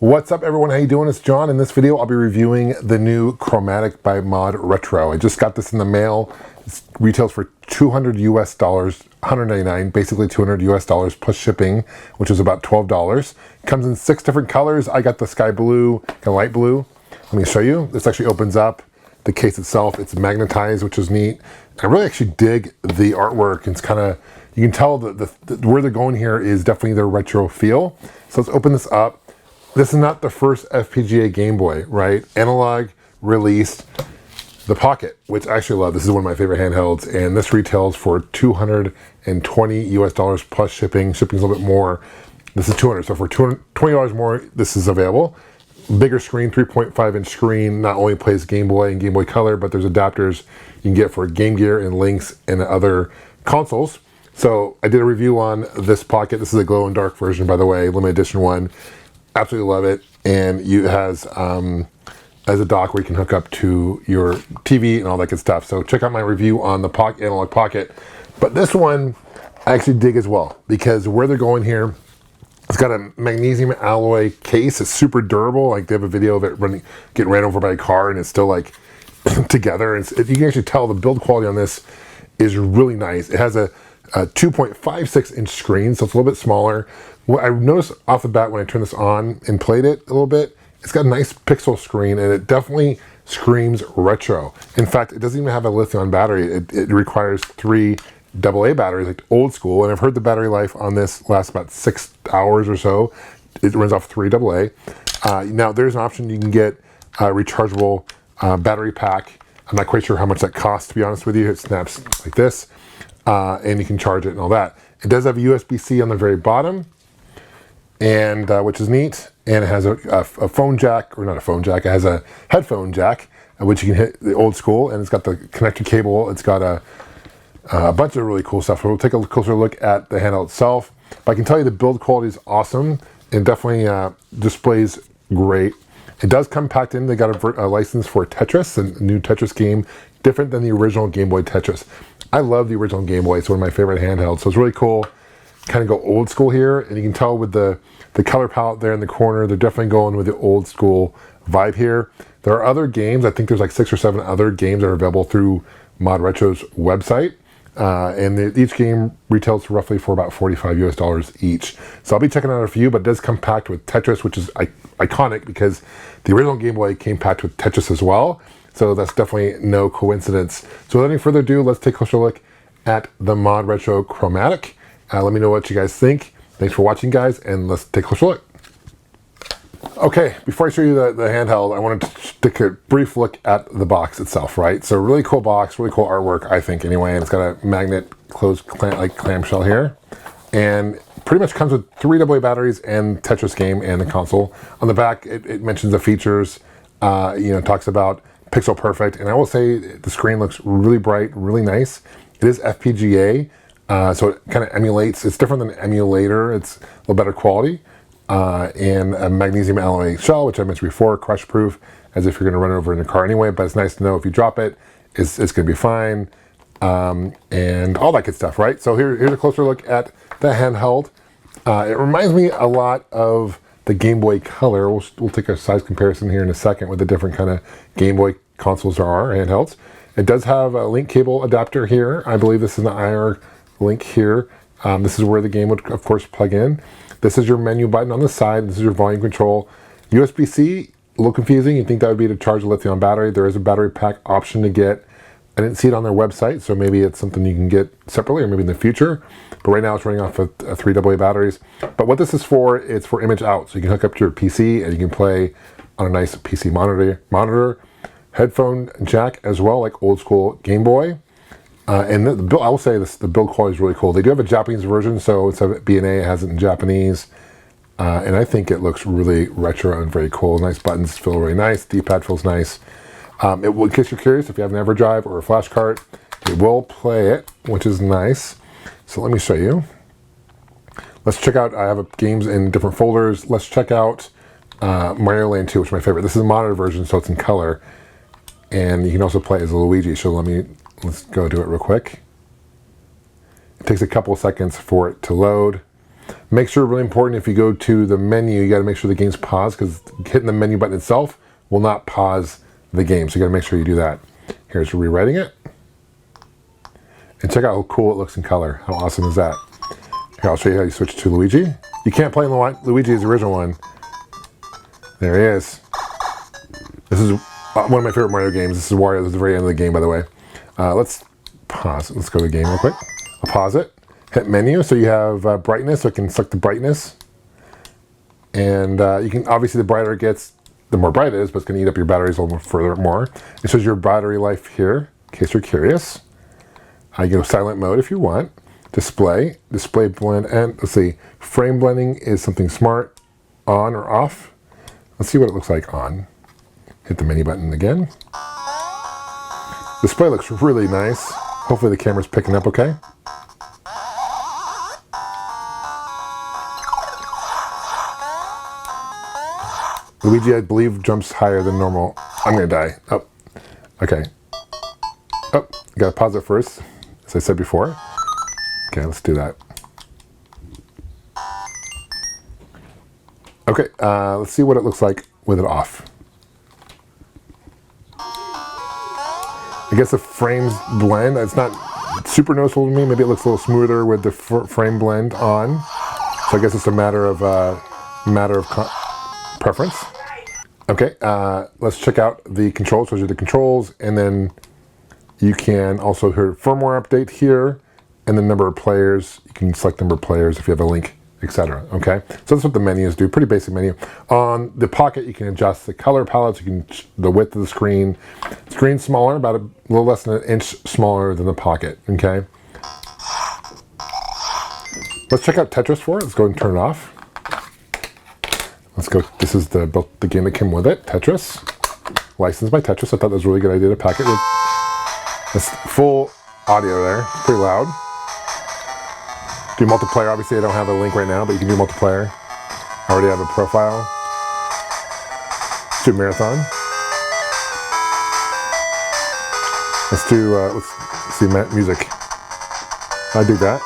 What's up everyone, how you doing? It's John. In this video I'll be reviewing the new Chromatic by ModRetro. I just got this in the mail. It retails for $200 US, $199, basically $200 US plus shipping, which is about $12. It comes in 6 different colors. I got the sky blue, kind of light blue. Let me show you. This actually opens up. The case itself, it's magnetized, which is neat. I really actually dig the artwork. It's kind of, you can tell that where they're going here is definitely their retro feel. So let's open this up. This is not the first FPGA Game Boy, right? Analogue released the Pocket, which I actually love. This is one of my favorite handhelds, and this retails for $220 US plus shipping. Shipping's a little bit more. This is $200, so for $20 more, this is available. Bigger screen, 3.5-inch screen, not only plays Game Boy and Game Boy Color, but there's adapters you can get for Game Gear and Lynx and other consoles. So I did a review on this Pocket. This is a glow and dark version, by the way, limited edition one. Absolutely love it, and it has as a dock where you can hook up to your TV and all that good stuff. So check out my review on the Analogue Pocket. But this one I actually dig as well, because where they're going here, it's got a magnesium alloy case. It's super durable. Like they have a video of it getting ran over by a car, and it's still like together. And you can actually tell the build quality on this is really nice. It has a 2.56-inch screen, so it's a little bit smaller. What I noticed off the bat when I turned this on and played it a little bit, it's got a nice pixel screen, and it definitely screams retro. In fact, it doesn't even have a lithium battery. It requires 3 AA batteries, like old school, and I've heard the battery life on this lasts about 6 hours or so. It runs off 3 AA. Now, there's an option you can get a rechargeable battery pack. I'm not quite sure how much that costs, to be honest with you. It snaps like this, and you can charge it and all that. It does have a USB-C on the very bottom, and which is neat, and it has a phone jack, or not a phone jack, it has a headphone jack, which you can hit the old school, and it's got the connector cable. It's got a bunch of really cool stuff. So we'll take a closer look at the handheld itself. But I can tell you the build quality is awesome, and definitely displays great. It does come packed in. They got a license for Tetris, a new Tetris game, different than the original Game Boy Tetris. I love the original Game Boy. It's one of my favorite handhelds, so it's really cool. Kind of go old school here, and you can tell with the color palette there in the corner, they're definitely going with the old school vibe here. There are other games. I think there's like 6 or 7 other games that are available through ModRetro's website, and each game retails roughly for about $45 US each. So I'll be checking out a few, but it does come packed with Tetris, which is iconic because the original Game Boy came packed with Tetris as well. So that's definitely no coincidence. So without any further ado, let's take a closer look at the ModRetro Chromatic. Let me know what you guys think. Thanks for watching, guys, and let's take a closer look. Okay, before I show you the handheld, I wanted to take a brief look at the box itself, right? So really cool box, really cool artwork, I think, anyway. And it's got a magnet closed clamshell here. And pretty much comes with 3 AA batteries and Tetris game and the console. On the back, it mentions the features, talks about pixel perfect. And I will say the screen looks really bright, really nice. It is FPGA. So it kind of emulates, it's different than an emulator, it's a little better quality, and a magnesium alloy shell, which I mentioned before, crush proof, as if you're going to run it over in a car anyway, but it's nice to know if you drop it, it's going to be fine, and all that good stuff, right? So here's a closer look at the handheld. It reminds me a lot of the Game Boy Color. We'll take a size comparison here in a second with the different kind of Game Boy consoles there are, handhelds. It does have a link cable adapter here. I believe this is an IR link here. This is where the game would, of course, plug in. This is your menu button on the side. This is your volume control. USB-C, a little confusing. You'd think that would be to charge a lithium battery. There is a battery pack option to get. I didn't see it on their website, so maybe it's something you can get separately or maybe in the future. But right now it's running off of 3 AA batteries. But what this is for, it's for image out. So you can hook up to your PC and you can play on a nice PC monitor. Headphone jack as well, like old school Game Boy. And the build, I will say this, the build quality is really cool. They do have a Japanese version, so it's a B&A, it has it in Japanese. And I think it looks really retro and very cool. Nice buttons, feel really nice. D-pad feels nice. In case you're curious, if you have an EverDrive or a flash card, it will play it, which is nice. So let me show you. Let's check out, I have games in different folders. Let's check out Mario Land 2, which is my favorite. This is a monitor version, so it's in color. And you can also play as Luigi, so let's go do it real quick. It takes a couple of seconds for it to load. Make sure, really important, if you go to the menu, you got to make sure the game's paused, because hitting the menu button itself will not pause the game. So you got to make sure you do that. Here's rewriting it. And check out how cool it looks in color. How awesome is that? Here, I'll show you how you switch to Luigi. You can't play Luigi as the original one. There he is. This is one of my favorite Mario games. This is Wario. This is the very end of the game, by the way. Let's pause. Let's go to the game real quick. I'll pause it. Hit menu, so you have brightness, so it can select the brightness. And you can, obviously the brighter it gets, the more bright it is, but it's going to eat up your batteries a little more. It shows your battery life here, in case you're curious. You go silent mode if you want. Display blend, and let's see, frame blending is something smart, on or off. Let's see what it looks like on. Hit the menu button again. Display looks really nice. Hopefully the camera's picking up okay. Luigi, I believe, jumps higher than normal. I'm gonna die. Oh, okay. Oh, gotta pause it first, as I said before. Okay, let's do that. Okay, let's see what it looks like with it off. I guess the frames blend. It's not super noticeable to me. Maybe it looks a little smoother with the frame blend on. So I guess it's a matter of preference. Okay, let's check out the controls. Those are the controls, and then you can also hear firmware update here, and the number of players. You can select number of players if you have a link, etc. Okay, so that's what the menus do. Pretty basic menu. On the Pocket, you can adjust the color palettes. You can the width of the screen. Screen's smaller, about a little less than an inch smaller than the Pocket. Okay. Let's check out Tetris for it. Let's go and turn it off. Let's go. This is the game that came with it, Tetris. Licensed by Tetris. I thought that was a really good idea to pack it with this full audio there. It's pretty loud. Do multiplayer. Obviously, I don't have a link right now, but you can do multiplayer. I already have a profile. Let's do marathon. Let's see music. I do that.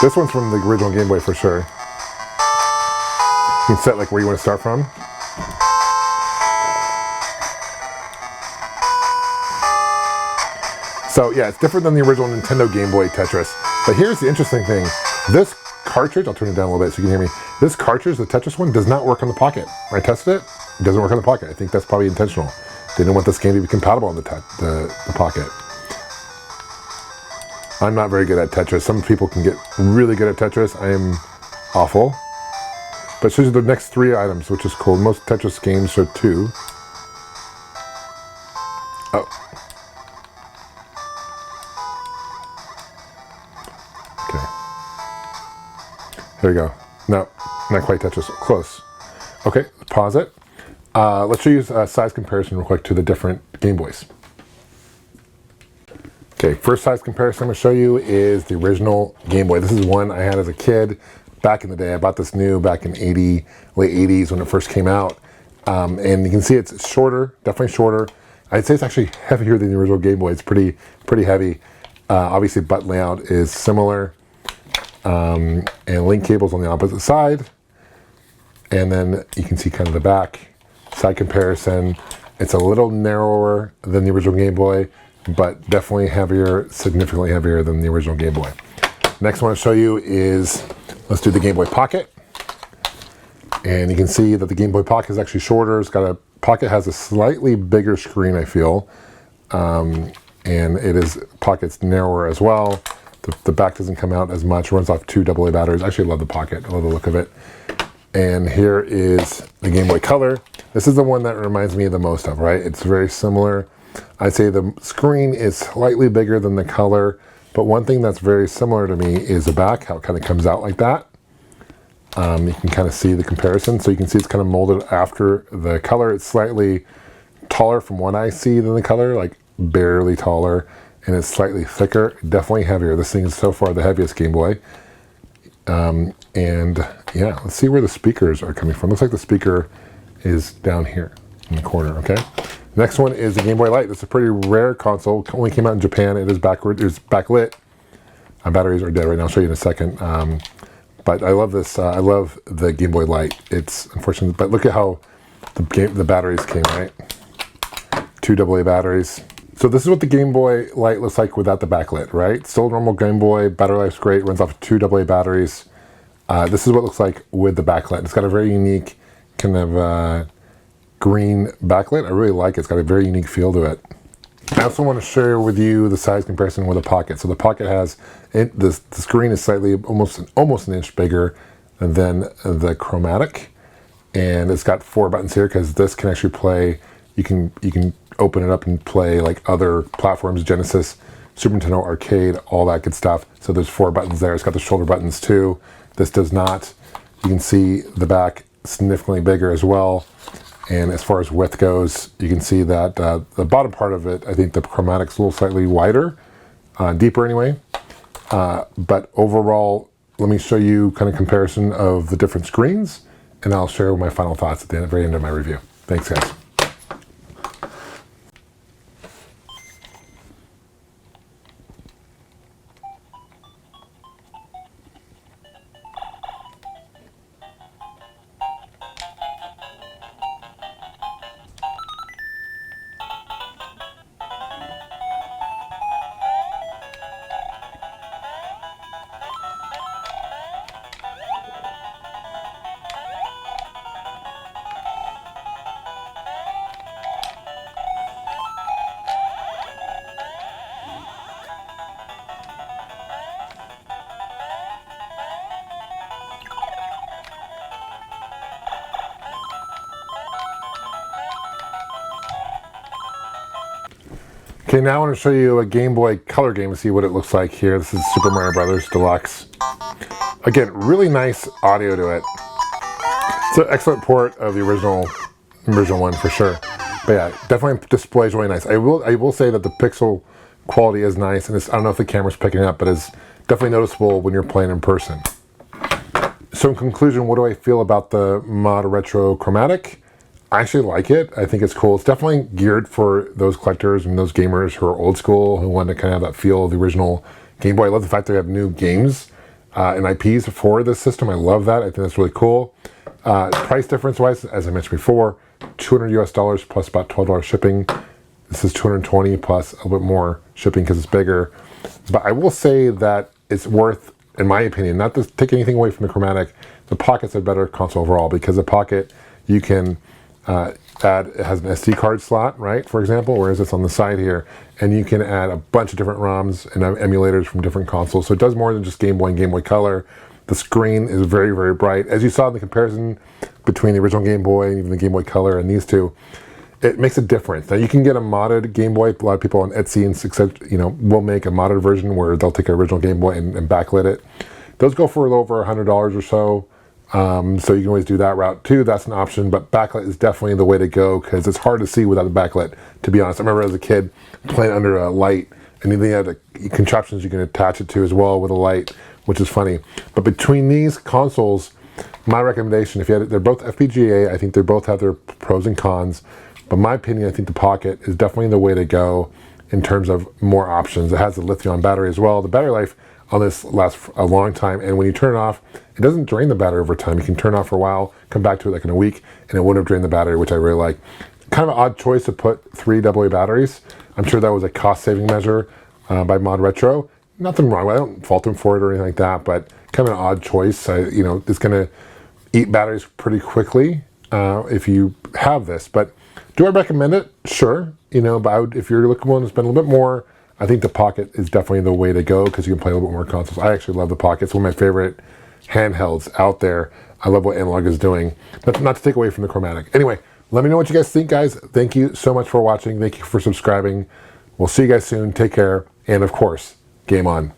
This one's from the original Game Boy for sure. You can set like where you want to start from. So yeah, it's different than the original Nintendo Game Boy Tetris. But here's the interesting thing. This cartridge, I'll turn it down a little bit so you can hear me. This cartridge, the Tetris one, does not work on the Pocket. I tested it, it doesn't work on the Pocket. I think that's probably intentional. They didn't want this game to be compatible on the Pocket. I'm not very good at Tetris. Some people can get really good at Tetris. I am awful. But it shows you the next 3 items, which is cool. Most Tetris games show 2. Oh. Okay. Here we go. No, not quite Tetris. Close. Okay, pause it. Let's show you a size comparison real quick to the different Game Boys. Okay, first size comparison I'm going to show you is the original Game Boy. This is one I had as a kid back in the day. I bought this new back in late 80s when it first came out. And you can see it's shorter, definitely shorter. I'd say it's actually heavier than the original Game Boy. It's pretty heavy. Obviously, button layout is similar. And link cables on the opposite side. And then you can see kind of the back side comparison. It's a little narrower than the original Game Boy, but definitely heavier, significantly heavier than the original Game Boy. Next one I'll show you is, let's do the Game Boy Pocket. And you can see that the Game Boy Pocket is actually shorter. It's got Pocket has a slightly bigger screen, I feel. And Pocket's narrower as well. The back doesn't come out as much, runs off 2 AA batteries. I actually love the Pocket, I love the look of it. And here is the Game Boy Color. This is the one that reminds me the most of, right? It's very similar. I'd say the screen is slightly bigger than the Color, but one thing that's very similar to me is the back, how it kind of comes out like that. You can kind of see the comparison. So you can see it's kind of molded after the Color. It's slightly taller from what I see than the Color, like barely taller, and it's slightly thicker, definitely heavier. This thing is so far the heaviest Game Boy. And yeah, let's see where the speakers are coming from. Looks like the speaker is down here in the corner, okay? Next one is the Game Boy Light. This is a pretty rare console. It only came out in Japan. It is backlit. Batteries are dead right now. I'll show you in a second. But I love this. I love the Game Boy Light. It's unfortunate, but look at how the batteries came, right? 2 AA batteries. So this is what the Game Boy Light looks like without the backlit, right? Still normal Game Boy. Battery life's great. Runs off 2 AA batteries. This is what it looks like with the backlit. It's got a very unique kind of green backlit. I really like it. It's got a very unique feel to it. I also want to share with you the size comparison with the Pocket. So the Pocket has, the screen is slightly, almost an inch bigger than the Chromatic. And it's got 4 buttons here because this can actually play, you can open it up and play like other platforms, Genesis, Super Nintendo, Arcade, all that good stuff. So there's 4 buttons there. It's got the shoulder buttons too. This does not. You can see the back significantly bigger as well. And as far as width goes, you can see that the bottom part of it, I think the Chromatic's a little slightly wider, deeper anyway. But overall, let me show you kind of comparison of the different screens, and I'll share my final thoughts at the very end of my review. Thanks, guys. Okay, now I want to show you a Game Boy Color game and see what it looks like here. This is Super Mario Brothers Deluxe. Again, really nice audio to it. It's an excellent port of the original one for sure. But yeah, definitely displays really nice. I will say that the pixel quality is nice, and I don't know if the camera's picking up, but it's definitely noticeable when you're playing in person. So in conclusion, what do I feel about the ModRetro Chromatic? I actually like it. I think it's cool. It's definitely geared for those collectors and those gamers who are old school, who want to kind of have that feel of the original Game Boy. I love the fact they have new games and IPs for this system. I love that. I think that's really cool. Price difference wise, as I mentioned before, $200 plus about $12 shipping. This is $220 plus a little bit more shipping because it's bigger. But I will say that it's worth, in my opinion, not to take anything away from the Chromatic, the Pocket's a better console overall, because the Pocket, you can it has an SD card slot, right, for example, whereas it's on the side here, and you can add a bunch of different ROMs and emulators from different consoles. So it does more than just Game Boy and Game Boy Color. The screen is very, very bright. As you saw in the comparison between the original Game Boy and even the Game Boy Color and these two, it makes a difference. Now you can get a modded Game Boy. A lot of people on Etsy and will make a modded version where they'll take an original Game Boy and backlit it. Those go for a little over $100 or so. So you can always do that route too. That's an option, but backlit is definitely the way to go because it's hard to see without the backlit, to be honest. I remember as a kid playing under a light, and then they had contraptions you can attach it to as well with a light, which is funny. But between these consoles, my recommendation, they're both FPGA. I think they both have their pros and cons, but in my opinion, I think the Pocket is definitely the way to go in terms of more options. It has a lithium battery as well. The battery life on this lasts a long time, and when you turn it off, it doesn't drain the battery over time. You can turn it off for a while, come back to it like in a week, and it wouldn't have drained the battery, which I really like. Kind of an odd choice to put 3 AA batteries. I'm sure that was a cost-saving measure by ModRetro. Nothing wrong with it. I don't fault them for it or anything like that, but kind of an odd choice. It's going to eat batteries pretty quickly if you have this. But do I recommend it? Sure. But if you're looking to spend a little bit more, I think the Pocket is definitely the way to go because you can play a little bit more consoles. I actually love the Pocket. It's one of my favorite handhelds out there. I love what Analogue is doing. Not to take away from the Chromatic. Anyway, let me know what you guys think, guys. Thank you so much for watching. Thank you for subscribing. We'll see you guys soon. Take care. And of course, game on.